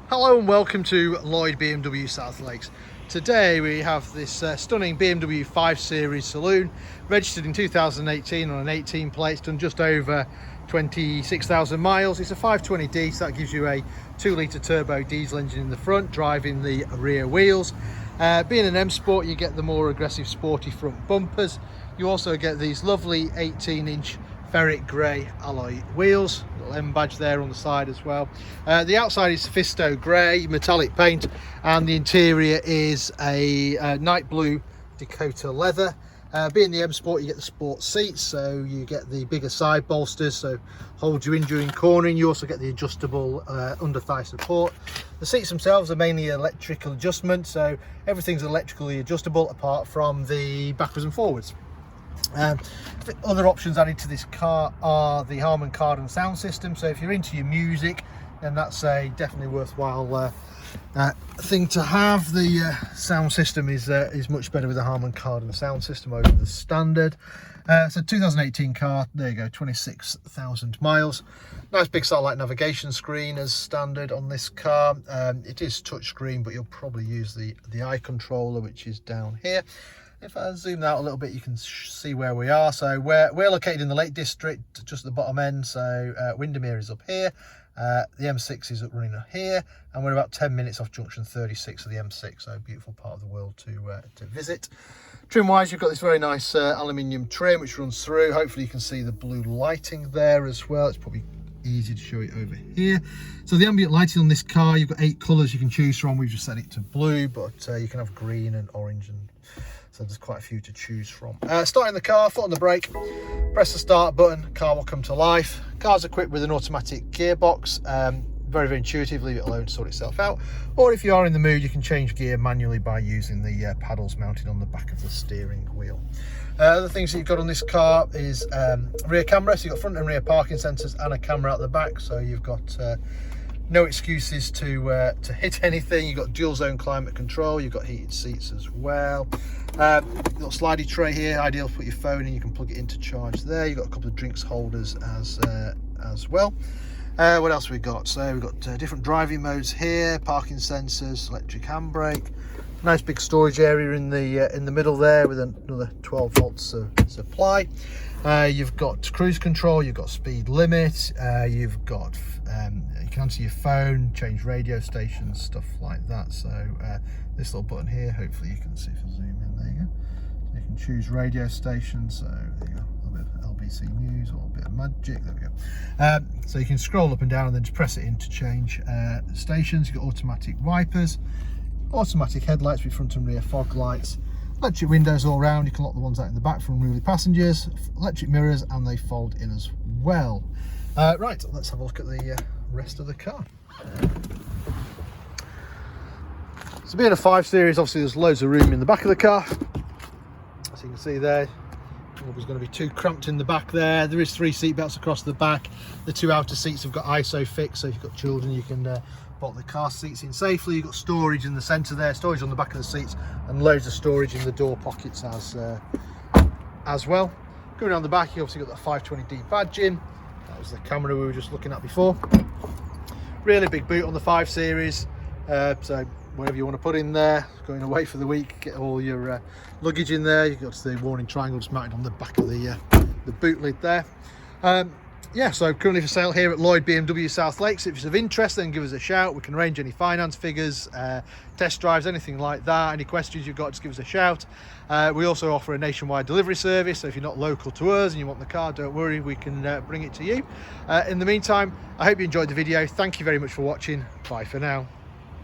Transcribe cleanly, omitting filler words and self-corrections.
Hello and welcome to Lloyd BMW South Lakes. Today we have this stunning BMW 5 Series Saloon, registered in 2018 on an 18 plate. It's done just over 26,000 miles. It's a 520D, so that gives you a 2-litre turbo diesel engine in the front, driving the rear wheels. Being an M Sport, you get the more aggressive sporty front bumpers. You also get these lovely 18-inch ferret grey alloy wheels, little M badge there on the side as well. The outside is Sophisto Grey Metallic paint, and the interior is a Night Blue Dakota Leather. Being the M Sport, you get the sport seats, so you get the bigger side bolsters, so hold you in during cornering. You also get the adjustable under thigh support. The seats themselves are mainly electrical adjustment, so everything's electrically adjustable apart from the backwards and forwards. Other options added to this car are the Harman Kardon sound system, so if you're into your music, then that's a definitely worthwhile thing to have. The sound system is much better with the Harman Kardon sound system over the standard. So 2018 car, there you go, 26,000 miles. Nice big satellite navigation screen as standard on this car. It is touchscreen, but you'll probably use the eye controller, which is down here. If I zoom out a little bit, you can see where we are. So we're located in the Lake District, just at the bottom end. So Windermere is up here. The M6 is up running up here, and we're about 10 minutes off junction 36 of the M6. So a beautiful part of the world to visit. Trim wise, you've got this very nice aluminium trim which runs through. Hopefully you can see the blue lighting there as well. It's probably easy to show it over here. So the ambient lighting on this car, you've got 8 colours you can choose from. We've just set it to blue, but you can have green and orange, and so there's quite a few to choose from. Starting the car, foot on the brake, press the start button, car will come to life. Car's equipped with an automatic gearbox, very, very intuitive, leave it alone to sort itself out. Or if you are in the mood, you can change gear manually by using the paddles mounted on the back of the steering wheel. Other things that you've got on this car is rear camera, so you've got front and rear parking sensors and a camera out the back, so you've got no excuses to hit anything. You've got dual zone climate control, you've got heated seats as well. Little slidey tray here, ideal to put your phone in. You can plug it in to charge there. You've got a couple of drinks holders as well. What else have we got? So we've got different driving modes here, parking sensors, electric handbrake. Nice big storage area in the middle there with another 12 volts supply. You've got cruise control, you've got speed limit, you've got you can answer your phone, change radio stations, stuff like that. So this little button here, hopefully you can see if I zoom in, there you go. So you can choose radio stations, so there you go, a little bit of LBC News or a bit of Magic, there we go. So you can scroll up and down and then just press it in to change stations. You've got automatic wipers, automatic headlights with front and rear fog lights, electric windows all round. You can lock the ones out in the back for unruly passengers, electric mirrors, and they fold in as well. Right, let's have a look at the rest of the car. So being a 5 Series, obviously there's loads of room in the back of the car. As you can see there, nobody's going to be too cramped in the back there. There is 3 seat belts across the back. The 2 outer seats have got ISOFIX, so if you've got children you can bolt the car seats in safely. You've got storage in the centre there, storage on the back of the seats, and loads of storage in the door pockets as well. Going around the back, you obviously got that 520D badge in. That was the camera we were just looking at before. Really big boot on the 5 Series, so whatever you want to put in there, going away for the week, get all your luggage in there. You've got the warning triangle just mounted on the back of the boot lid there. Yeah, so currently for sale here at Lloyd BMW South Lakes. If it's of interest, then give us a shout. We can arrange any finance figures, test drives, anything like that. Any questions you've got, just give us a shout. We also offer a nationwide delivery service, so if you're not local to us and you want the car, don't worry, we can bring it to you. In the meantime, I hope you enjoyed the video. Thank you very much for watching. Bye for now.